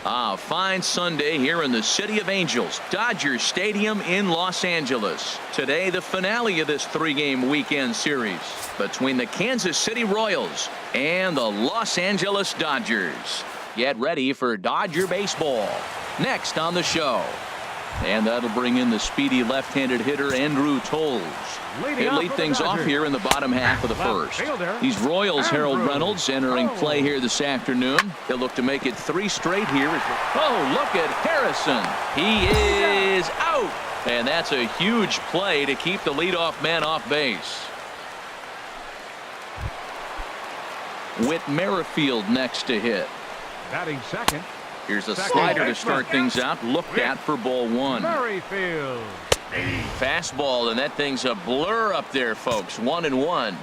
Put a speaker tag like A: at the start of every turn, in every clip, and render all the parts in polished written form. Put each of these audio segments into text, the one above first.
A: A fine Sunday here in the City of Angels, Dodger Stadium in Los Angeles. Today, the finale of this three-game weekend series between the Kansas City Royals and the Los Angeles Dodgers. Get ready for Dodger baseball next on the show. And that'll bring in the speedy left-handed hitter Andrew Toles. He'll lead things off here in the bottom half of the first. These Royals, Harold Reynolds, entering play here this afternoon. They'll look to make it 3 straight here. Oh, look at Harrison. He is out. And that's a huge play to keep the leadoff man off base. Whit Merrifield next to hit.
B: Batting second.
A: Here's a slider to start things out. Looked at for ball 1.
B: Merrifield.
A: Fastball, and that thing's a blur up there, folks. 1-1.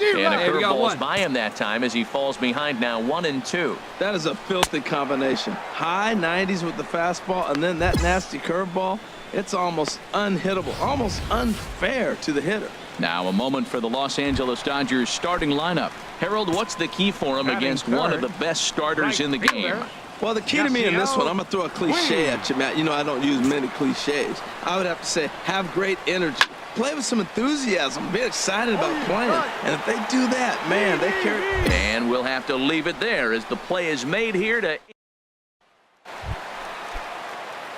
A: And a curveball's by him that time as he falls behind now 1-2.
C: That is a filthy combination. High 90s with the fastball and then that nasty curveball. It's almost unhittable, almost unfair to the hitter.
A: Now a moment for the Los Angeles Dodgers starting lineup. Harold, what's the key for him against one of the best starters in the game?
C: Well, the key to me in this one, I'm going to throw a cliche at you, Matt. You know I don't use many cliches. I would have to say have great energy. Play with some enthusiasm. Be excited about playing. And if they do that, man, they carry.
A: And we'll have to leave it there as the play is made here to.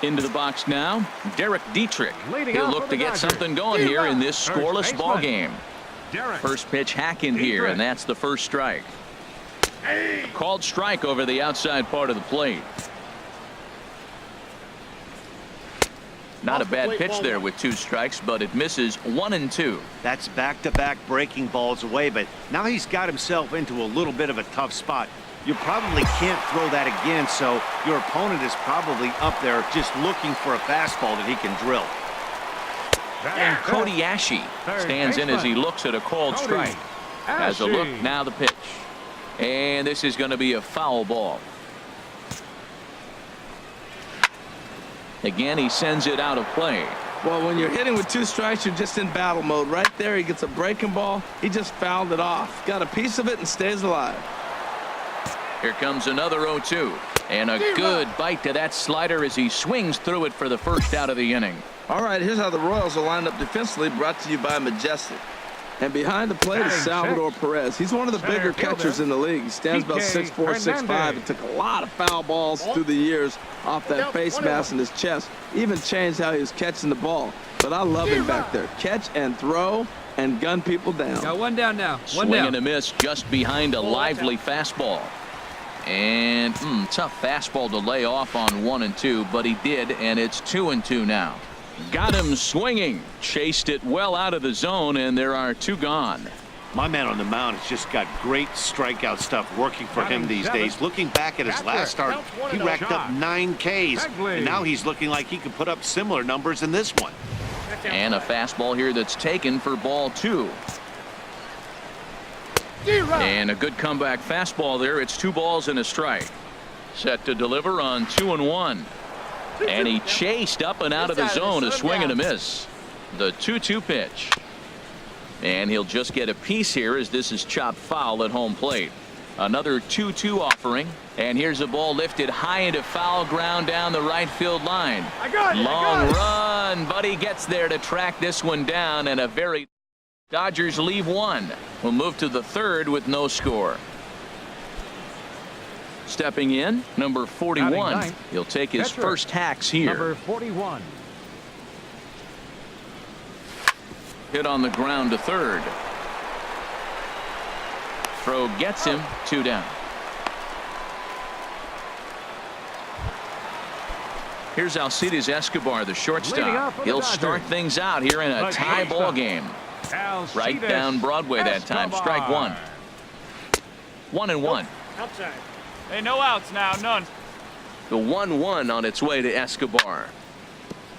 A: Into the box now, Derek Dietrich. He'll look to get something going here in this scoreless ball game. First pitch hacking here, and that's the first strike. Called strike over the outside part of the plate. Not a bad pitch there with 2 strikes, but it misses 1-2.
D: That's back-to-back breaking balls away, but now he's got himself into a little bit of a tough spot. You probably can't throw that again, so your opponent is probably up there just looking for a fastball that he can drill.
A: Cody Ashe stands in as he looks at a called strike. Has a look, now the pitch. And this is going to be a foul ball. Again, he sends it out of play.
C: Well, when you're hitting with 2 strikes, you're just in battle mode. Right there, he gets a breaking ball. He just fouled it off. Got a piece of it and stays alive.
A: Here comes another 0-2. And a good bite to that slider as he swings through it for the first out of the inning.
C: All right, here's how the Royals are lined up defensively, brought to you by Majestic. And behind the plate is Salvador Perez. He's one of the bigger catchers in the league. He stands about 6'4", 6'5". It took a lot of foul balls through the years off that face mask in his chest. Even changed how he was catching the ball. But I love him back there. Catch and throw and gun people down.
E: Got 1 down now.
A: Swing and a miss just behind a lively fastball. And tough fastball to lay off on 1-2, but he did, and it's 2-2 now. Got him swinging. Chased it well out of the zone, and there are 2 gone.
D: My man on the mound has just got great strikeout stuff working for him these days. Looking back at his last start, he racked up 9 Ks, and now he's looking like he could put up similar numbers in this one.
A: And a fastball here that's taken for ball 2. And a good comeback fastball there. It's 2 balls and a strike. Set to deliver on 2-1. And he chased up and out of the zone, a swing and a miss. The 2-2 pitch. And he'll just get a piece here as this is chopped foul at home plate. Another 2-2 offering. And here's a ball lifted high into foul ground down the right field line. Long run, but he gets there to track this one down, and a very. Dodgers leave 1. We'll move to the 3rd with no score. Stepping in, number 41. He'll take his first hacks here.
B: Number 41.
A: Hit on the ground to 3rd. Throw gets him, 2 down. Here's Alcides Escobar, the shortstop. He'll start things out here in a tie ball game. Right down Broadway that time. Strike 1. 1-1.
F: Outside. Hey, no outs now, none.
A: The 1-1 on its way to Escobar.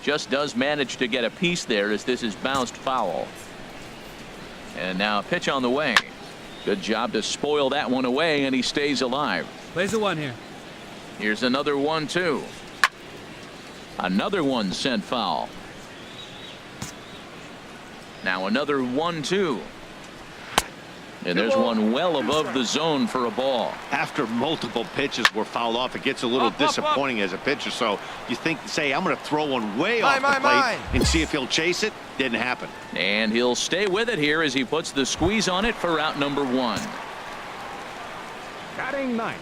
A: Just does manage to get a piece there as this is bounced foul. And now a pitch on the way. Good job to spoil that one away, and he stays alive.
E: Plays the 1 here.
A: Here's another 1-2. Another one sent foul. Now another 1-2. And there's one well above the zone for a ball.
D: After multiple pitches were fouled off, it gets a little disappointing as a pitcher. So you think, say, I'm going to throw one way off the plate and see if he'll chase it. Didn't happen.
A: And he'll stay with it here as he puts the squeeze on it for out number 1.
B: Batting ninth.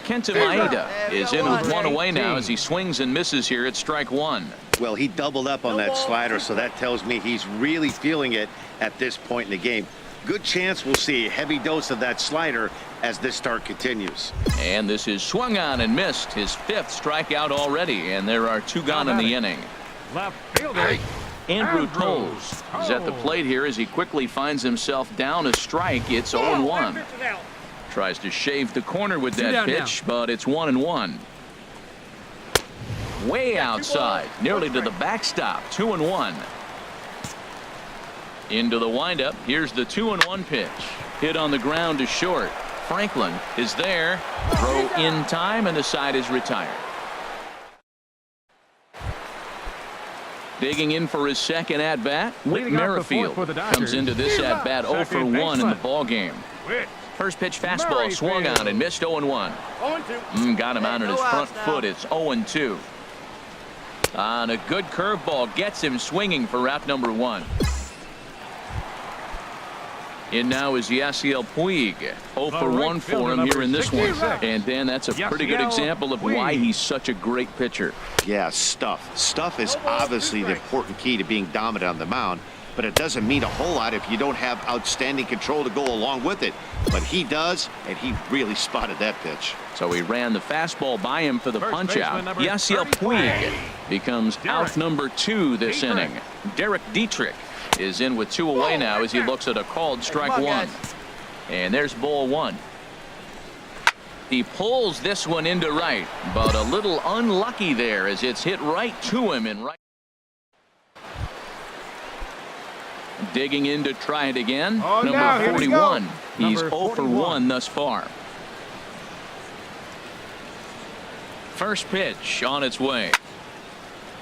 A: Kenta Maeda is in with 1 away now as he swings and misses here at strike 1.
D: Well, he doubled up on that slider, so that tells me he's really feeling it at this point in the game. Good chance we'll see a heavy dose of that slider as this start continues.
A: And this is swung on and missed, his 5th strikeout already, and there are 2 gone in the inning.
B: Left fielder.
A: Andrew Toles is at the plate here as he quickly finds himself down a strike. It's 0-1. Tries to shave the corner with that pitch, but it's 1-1. Way outside, nearly to the backstop. 2-1. Into the windup. Here's the 2-1 pitch. Hit on the ground to short. Franklin is there. Throw in time, and the side is retired. Digging in for his second at-bat, Whit Merrifield comes into this at-bat 0 for 1 in the ballgame. First pitch fastball swung on and missed 0-1. Got him out on his front foot. It's 0-2. On a good curveball gets him swinging for out number 1. In now is Yasiel Puig. 0 for 1 for him here in this one. And Dan, that's a pretty good example of why he's such a great pitcher.
D: Yeah, stuff. Stuff is obviously the important key to being dominant on the mound, but it doesn't mean a whole lot if you don't have outstanding control to go along with it. But he does, and he really spotted that pitch.
A: So he ran the fastball by him for the punch-out. Yasiel Puig becomes out number 2 this inning. Derek Dietrich is in with 2 away now as he looks at a called strike 1. And there's ball 1. He pulls this one into right, but a little unlucky there as it's hit right to him in right. Digging in to try it again. Number 41. He's 0 for 1 thus far. First pitch on its way.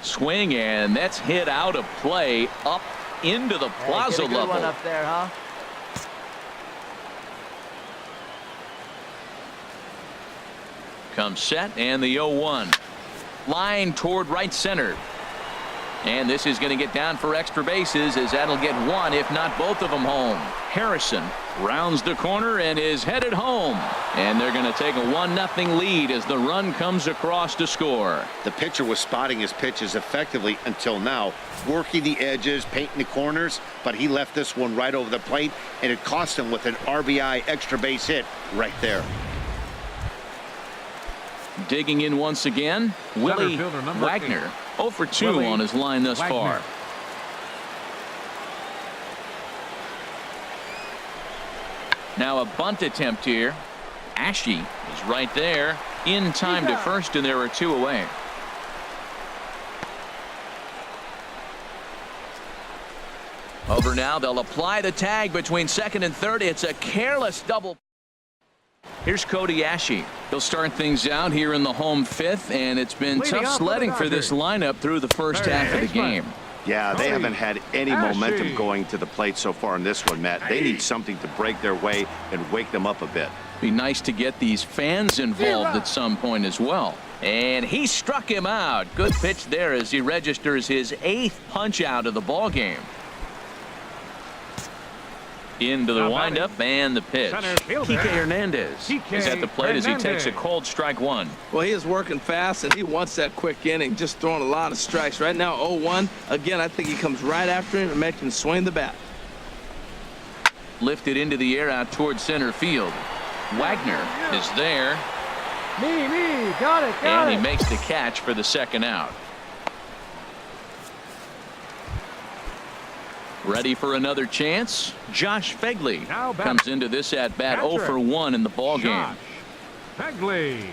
A: Swing, and that's hit out of play up into the plaza level.
E: One up there, huh?
A: Comes set, and the 0-1. Line toward right center. And this is going to get down for extra bases as that'll get 1, if not both of them, home. Harrison rounds the corner and is headed home. And they're going to take a 1-0 lead as the run comes across to score.
D: The pitcher was spotting his pitches effectively until now, working the edges, painting the corners, but he left this one right over the plate, and it cost him with an RBI extra base hit right there.
A: Digging in once again, Willie Wagner. 0 for 2 on his line thus far. Now a bunt attempt here. Ashe is right there. In time to first, and there are 2 away. Over now, they'll apply the tag between second and third. It's a careless double. Here's Cody Ashe. He'll start things out here in the home 5th, and it's been tough sledding for this lineup through the first half of the game.
D: Yeah, they haven't had any momentum going to the plate so far in this one, Matt. They need something to break their way and wake them up a bit.
A: Be nice to get these fans involved at some point as well. And he struck him out. Good pitch there as he registers his 8th punch out of the ball game. Into the windup and the pitch. Kike Hernandez is at the plate as he takes a cold strike 1.
C: Well, he is working fast, and he wants that quick inning, just throwing a lot of strikes. Right now, 0-1. Again, I think he comes right after him and makes him swing the bat.
A: Lifted into the air out towards center field. Wagner is there.
E: Got it.
A: And he makes the catch for the second out. Ready for another chance? Josh Fegley comes into this at-bat 0 for 1 in the ballgame.
B: Fegley.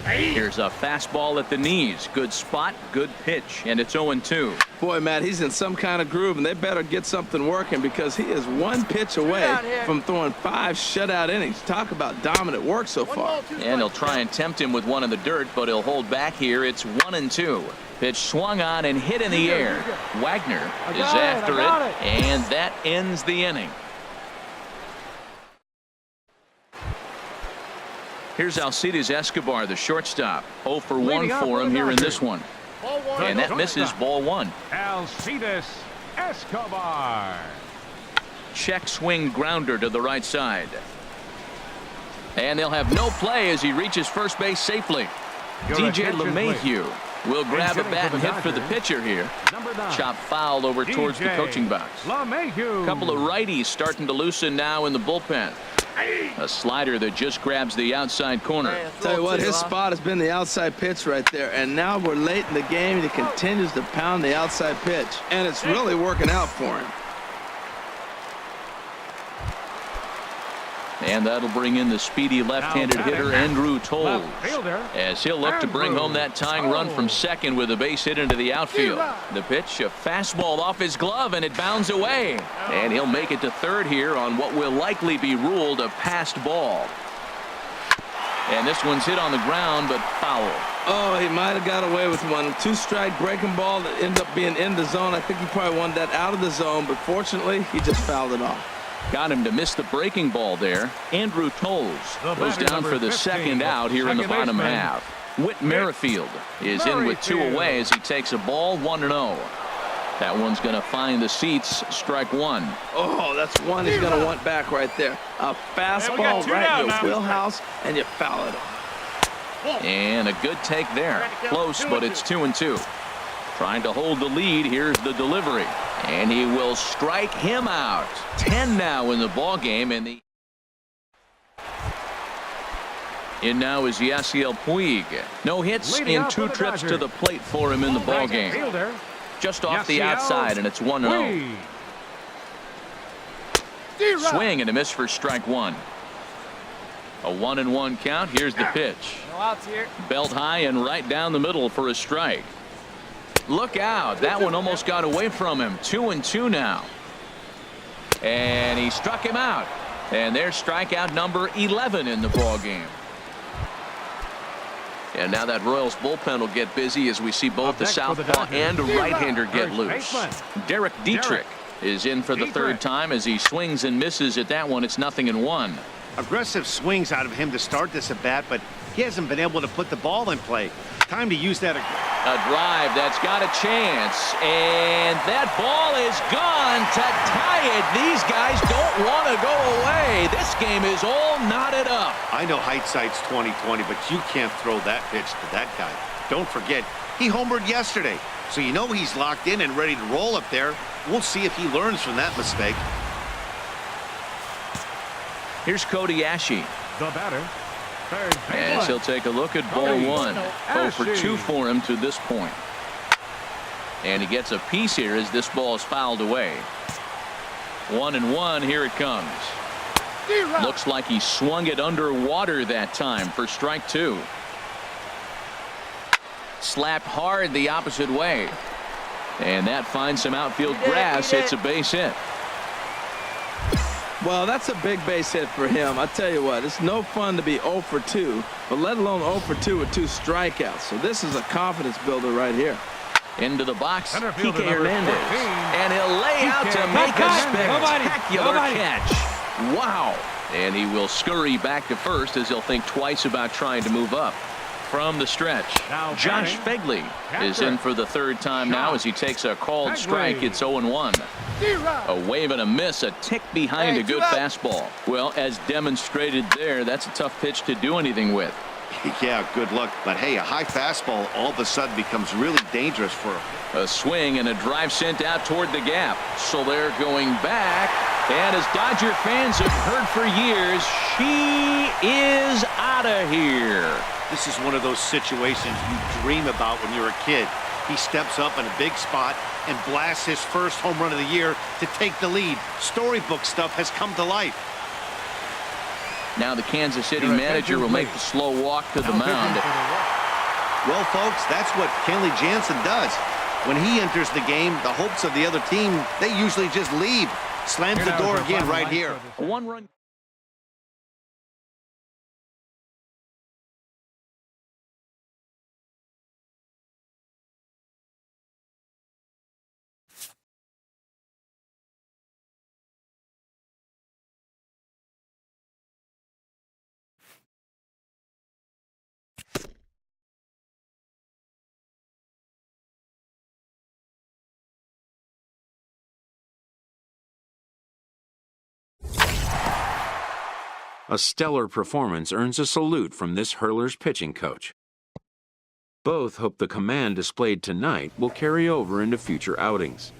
A: Here's a fastball at the knees. Good spot, good pitch, and it's 0-2.
C: Boy, Matt, he's in some kind of groove, and they better get something working because he is one pitch away from throwing 5 shutout innings. Talk about dominant work so far.
A: And he'll try and tempt him with one in the dirt, but he'll hold back here. It's 1-2. Pitch swung on and hit in the air. Wagner is after it, and that ends the inning. Here's Alcides Escobar, the shortstop. 0 for 1 for him here in this one. And that misses, ball 1.
B: Alcides Escobar.
A: Check swing grounder to the right side. And they'll have no play as he reaches first base safely. DJ LeMahieu will grab a bat and hit for the pitcher here. Chop foul over towards the coaching box. A couple of righties starting to loosen now in the bullpen. A slider that just grabs the outside corner.
C: Tell you what, his spot has been the outside pitch right there, and now we're late in the game and he continues to pound the outside pitch, and it's really working out for him.
A: And that'll bring in the speedy left-handed hitter Andrew Toles, as he'll look to bring home that tying run from second with a base hit into the outfield. The pitch, a fastball off his glove, and it bounds away. And he'll make it to third here on what will likely be ruled a passed ball. And this one's hit on the ground, but foul.
C: Oh, he might have got away with one. 2-strike breaking ball that ended up being in the zone. I think he probably wanted that out of the zone, but fortunately, he just fouled it off.
A: Got him to miss the breaking ball there. Andrew Toles goes down for the second out here in the bottom half. Whit Merrifield is in with 2 away as he takes a ball, 1-0. That one's going to find the seats. Strike 1.
C: Oh, that's one he's going to want back right there. A fastball right in the wheelhouse, and you foul it off.
A: And a good take there. Close, but it's 2-2. Trying to hold the lead. Here's the delivery. And he will strike him out. 10 now in the ball game, and in now is Yasiel Puig. No hits in 2 trips to the plate for him in the ball game. Just off the outside, and it's 1-0. Swing and a miss for strike 1. A 1-1 count. Here's the pitch. Belt high and right down the middle for a strike. Look out. That one almost got away from him. 2-2 now. And he struck him out. And there's strikeout number 11 in the ball game. And now that Royals bullpen will get busy as we see both the southpaw and a right-hander get loose. Derek Dietrich is in for the third time as he swings and misses at that one. It's 0-1.
D: Aggressive swings out of him to start this at bat, but he hasn't been able to put the ball in play. Time to use that.
A: A drive that's got a chance, and that ball is gone to tie it. These guys don't want to go away. This game is all knotted up.
D: I know hindsight's 20/20, but you can't throw that pitch to that guy. Don't forget, he homered yesterday, so you know he's locked in and ready to roll up there. We'll see if he learns from that mistake.
A: Here's Cody Ashe.
B: The batter.
A: As he'll take a look at ball 1. 0 for 2 for him to this point. And he gets a piece here as this ball is fouled away. 1-1. Here it comes. Looks like he swung it underwater that time for strike 2. Slapped hard the opposite way. And that finds some outfield grass. It's a base hit.
C: Well, that's a big base hit for him. I tell you what, it's no fun to be 0 for 2, but let alone 0 for 2 with 2 strikeouts. So this is a confidence builder right here.
A: Into the box, Kike Hernandez. And he'll lay out to make a spectacular catch. Wow. And he will scurry back to first as he'll think twice about trying to move up. From the stretch, Josh Fegley is in for the third time now as he takes a called strike. It's 0-1. A wave and a miss, a tick behind a good fastball. Well, as demonstrated there, that's a tough pitch to do anything with.
D: Yeah, good luck. But hey, a high fastball all of a sudden becomes really dangerous for him.
A: A swing and a drive sent out toward the gap. So they're going back. And as Dodger fans have heard for years, she is out of here.
D: This is one of those situations you dream about when you're a kid. He steps up in a big spot and blasts his first home run of the year to take the lead. Storybook stuff has come to life.
A: Now the Kansas City manager will make the slow walk to the mound.
D: Well, folks, that's what Kenley Jansen does. When he enters the game, the hopes of the other team, they usually just leave. Slams the door again right here.
A: A one-run.
G: A stellar performance earns a salute from this hurler's pitching coach. Both hope the command displayed tonight will carry over into future outings.